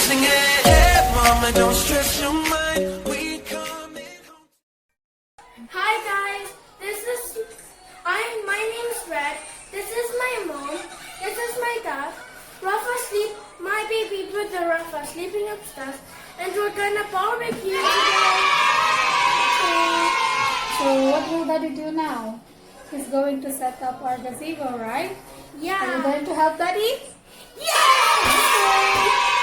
singing, hey mama, don't stress your mind. We coming home. Hi guys, my name's Red. This is my mom. This is my dad. Rafa sleep, my baby brother Rafa sleeping upstairs, and we're gonna barbecue today. So what will Daddy do now? He's going to set up our gazebo, right? Are you Yeah. going to help Daddy? Yeah.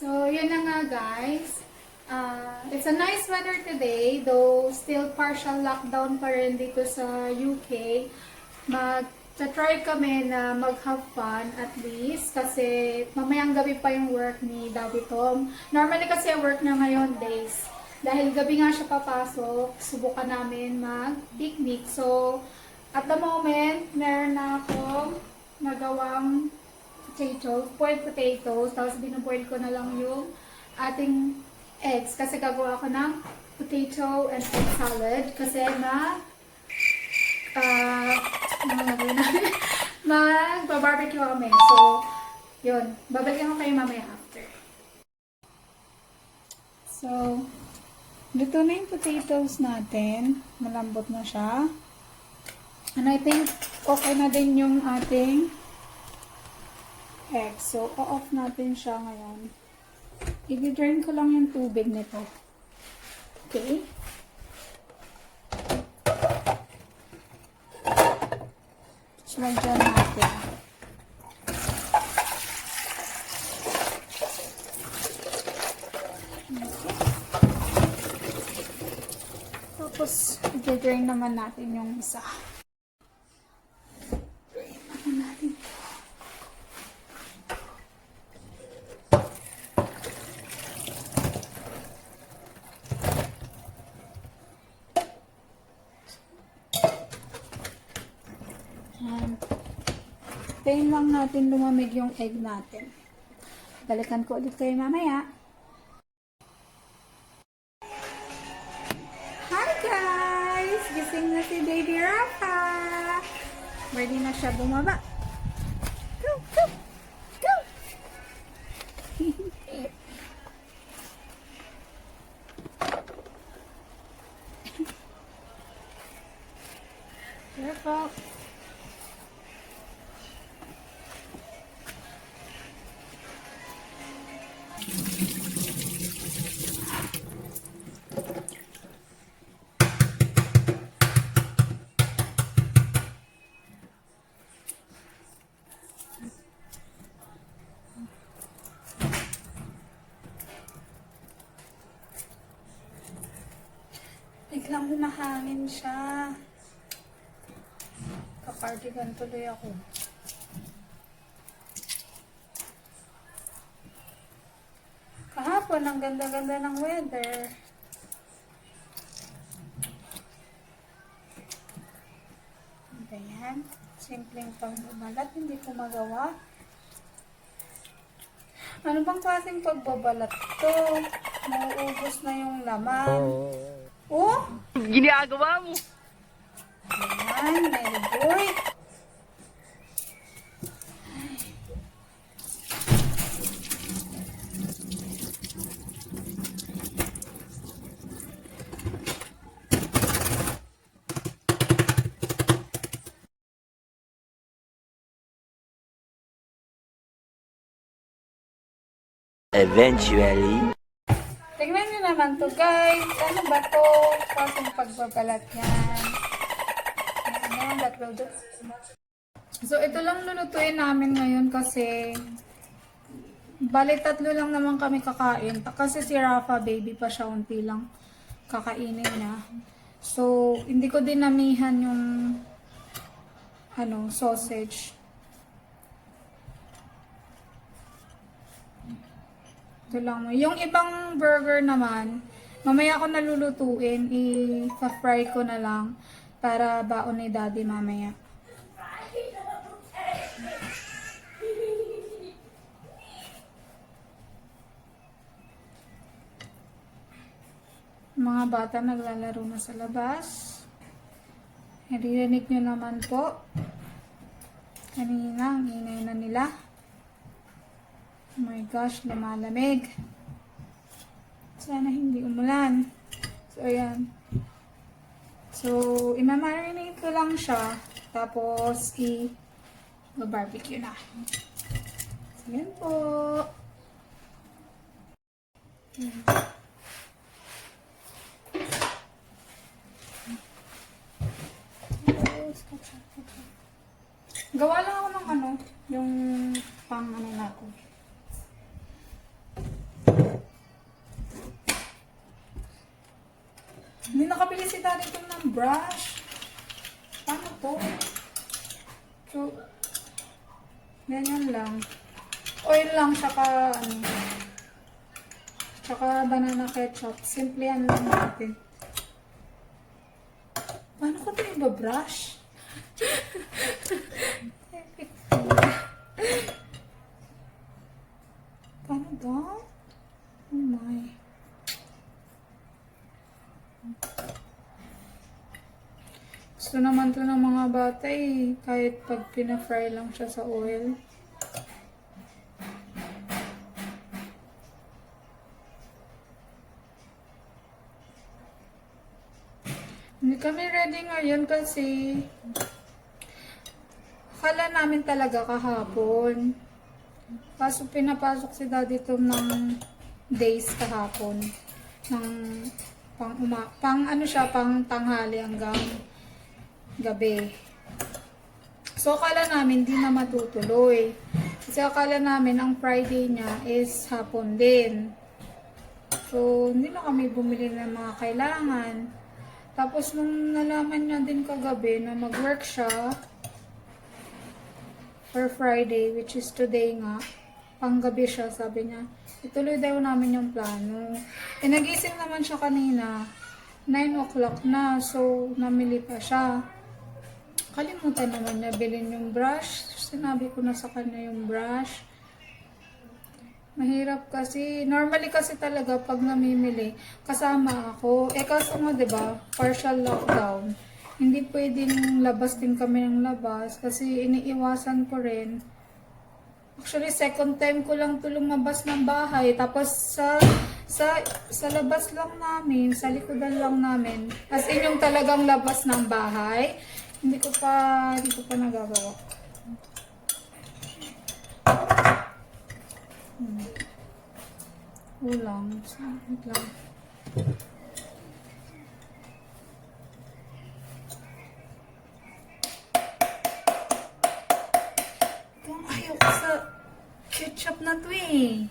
So, yun na nga guys. It's a nice weather today, though still partial lockdown pa rin dito sa UK. Mag-try kami na mag-have fun at least kasi mamayang gabi pa yung work ni Daddy Tom. Normally kasi work na ngayon days. Dahil gabi nga siya papasok, subukan namin mag-picnic. So, at the moment, meron na akong nagawang boiled potatoes, tapos binuboil ko na lang yung ating eggs kasi gagawa ako ng potato and egg salad kasi mag-barbecue kami. So, yun. Babalikan ko kayo mamaya after. So, luto na yung potatoes natin. Malambot na siya. And I think okay na din yung ating egg. So, off natin siya ngayon. I-drain ko lang yung tubig nito. Okay? Lagyan natin. Tapos, i-drain naman natin yung isa. Tayin lang natin lumamig yung egg natin. Balikan ko ulit kayo mamaya. Hi guys! Gising na si Baby Rafa! Ready na siya bumaba. Go! Go! Go! Careful! Biglang humahangin siya. Kapartigan tuloy ako. Kahapon, ang ganda-ganda ng weather. Ayan. Ayan. Simpleng pagbabalat. Hindi ko magawa. Ano bang klaseng pagbabalat to? Nauubos na yung laman. Oh! Ginagawa mo. Ayan, very good. Eventually. Tingnan nyo naman to guys. Ano ba to? Klaseng pagbabalat yan. Ayan, that will do. So, ito lang lulutuin namin ngayon kasi bali 3 lang naman kami kakain. Kasi si Rafa, baby pa siya, unti lang kakainin niya. So, hindi ko dinamihan yung sausage. Ito lang. Yung ibang burger naman, mamaya ko nalulutuin. I-fry ko na lang para baon ni daddy mamaya. Mga bata naglalaro na sa labas. Narinig nyo naman po. Kanina, ang ingay na nila. Oh my gosh, lumalamig. Sana hindi umulan. So, ayan. So, imamarinate ko lang siya. Tapos, i-barbecue na. So, ayan po. Gawa lang ako ng yung pang na ako. Hindi nakabili si daddy ito ng brush. Paano to? So, ganyan lang. Oil lang, tsaka banana ketchup. Simplihan lang natin. Paano ko ito iba-brush? Paano daw? Oh my. Gusto naman to ng mga bata kahit pag pina-fry lang siya sa oil. Hindi kami ready ngayon kasi akala namin talaga kahapon. Kaso pinapasok si daddy to ng days kahapon. Pang tanghali hanggang gabi. So, akala namin di na matutuloy. Kasi akala namin ang Friday niya is hapon din. So, hindi na kami bumili ng mga kailangan. Tapos, nung nalaman niya din kagabi na mag-work siya for Friday, which is today nga, panggabi siya, sabi niya, ituloy daw namin yung plano. Nagising naman siya kanina, 9 o'clock na, so namili pa siya. Kalimutan naman niya bilhin yung brush. Sinabi ko na sa kanya yung brush. Mahirap kasi, normally kasi talaga pag namimili, kasama ako. Kaso nga diba, partial lockdown. Hindi pwedeng labas din kami ng labas kasi iniiwasan ko rin. Actually, second time ko lang ito lumabas ng bahay. Tapos sa labas lang namin, sa likodan lang namin. As in yung talagang labas ng bahay. Hindi ko pa nagagawa. Ulang. Wait lang. Ayaw ko sa ketchup na to eh.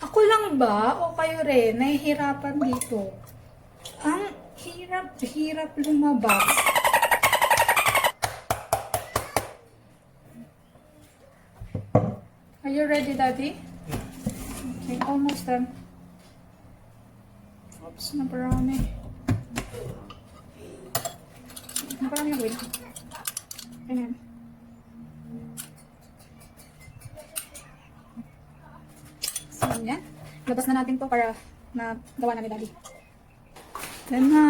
Ako lang ba o kayo rin nahihirapan dito? Ang hirap lumabas. Are you ready, Daddy? Okay, almost done. Oops, naparami. Naparami na wait. Ayan. So, yan. Labas na natin to para na gawa na ni Daddy. Yan na.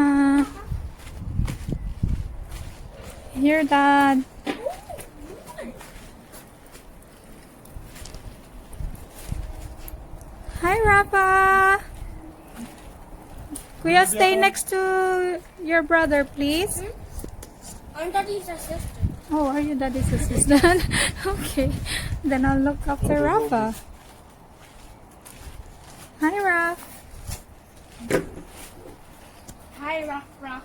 Here, Dad. Hi, Rafa. Kuya, stay next to your brother, please. I'm Daddy's assistant. Oh, are you Daddy's assistant? Okay. Then I'll look after Rafa. Hi, Raf. Hi, Rock Rock.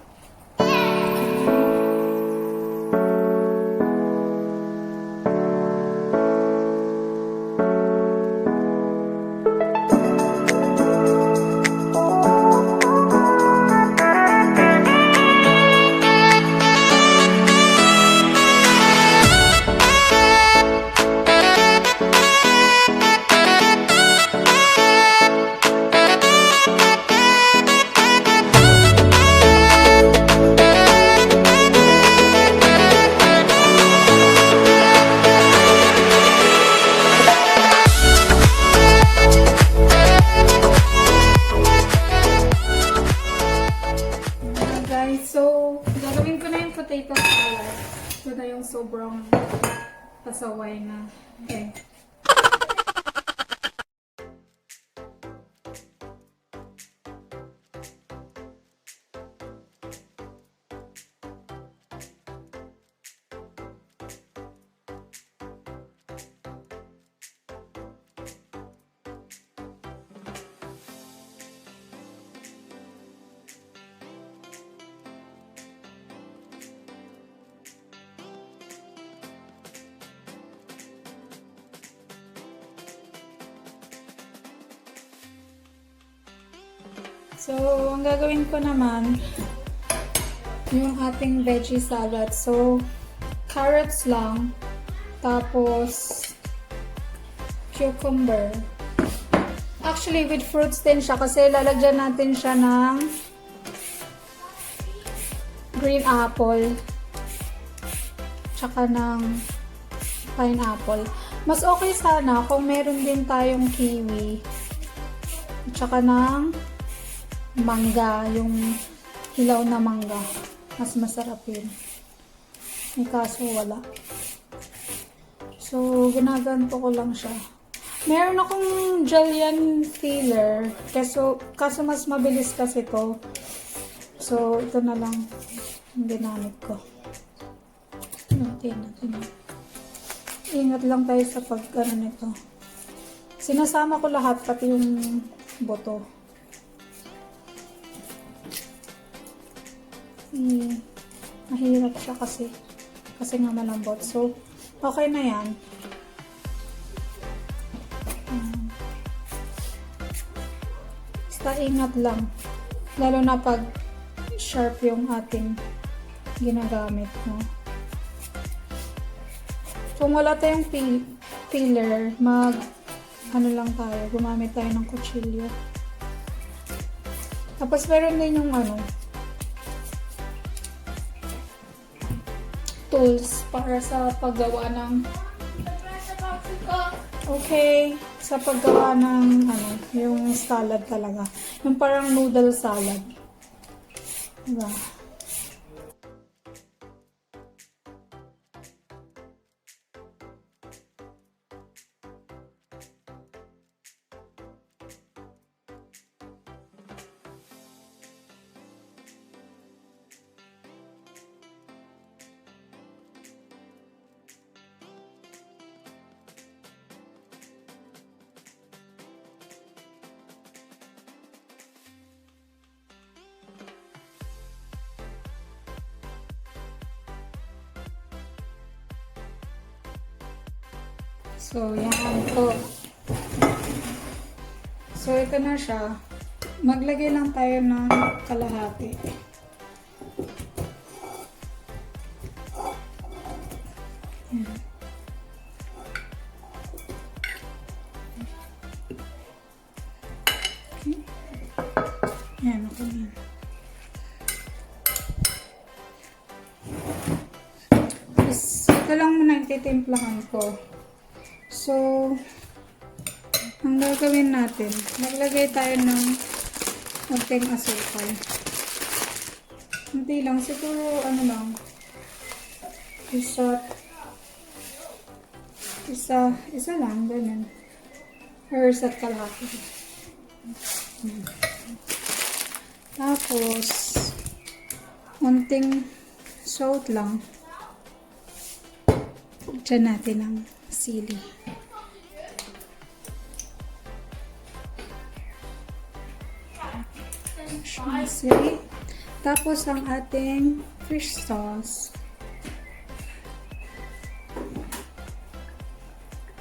Guys, so gagawin ko na yung potato salad. Ito na yung sobrang pasaway na. Okay. So, ang gagawin ko naman, yung ating veggie salad. So, carrots lang, tapos cucumber. Actually, with fruits din siya kasi lalagyan natin siya ng green apple, tsaka ng pineapple. Mas okay sana kung meron din tayong kiwi, tsaka ng mangga, yung hilaw na mangga. Mas masarap yun. May kaso wala. So, ginaganto ko lang siya. Meron akong julienne filler. Kaso mas mabilis kasi to. So, ito na lang yung ginamit ko. Okay, natin. Ingat lang tayo sa pag-ano nito. Sinasama ko lahat, pati yung boto. Mahirap siya kasi nga malambot. So, okay na yan. Basta ingat lang. Lalo na pag sharp yung ating ginagamit. No? Kung wala tayong peeler, gumamit tayo ng kutsilyo. Tapos meron din yung tools para sa paggawa ng sa paggawa ng yung salad talaga. Yung parang noodle salad. Diba? So, yan po. So, ito na siya. Maglagay lang tayo ng kalahati. Yan. Okay. Yan, ako yan. Please Ito lang muna yung titimplahan ko. So, ang gagawin natin, maglagay tayo ng konting asukal. Hindi lang, siguro ano lang, isa lang, ganun. Or isa't kalahati. Tapos, konting salt lang. Diyan natin ang sili. Sili. Tapos, ang ating fish sauce.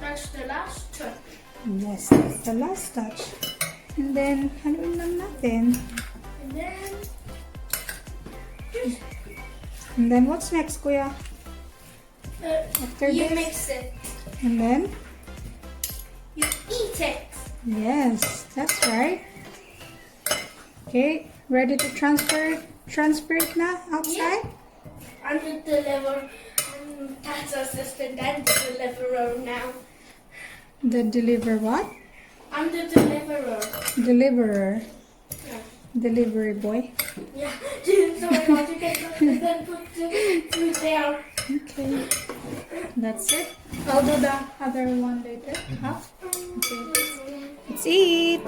That's the last touch. Yes, that's the last touch. And then, haluin lang natin. And then And then, what's next, Kuya? After you this? mix it. And then? You eat it. Yes, that's right. Okay, ready to transfer it now outside? I'm the deliverer. That's assistant and the deliverer now. The deliver what? I'm the deliverer. Deliverer. Yeah. Delivery boy. Yeah. So I want to get up and then put the food down. Okay. That's it. I'll do the other one later. Huh? Okay. Let's eat.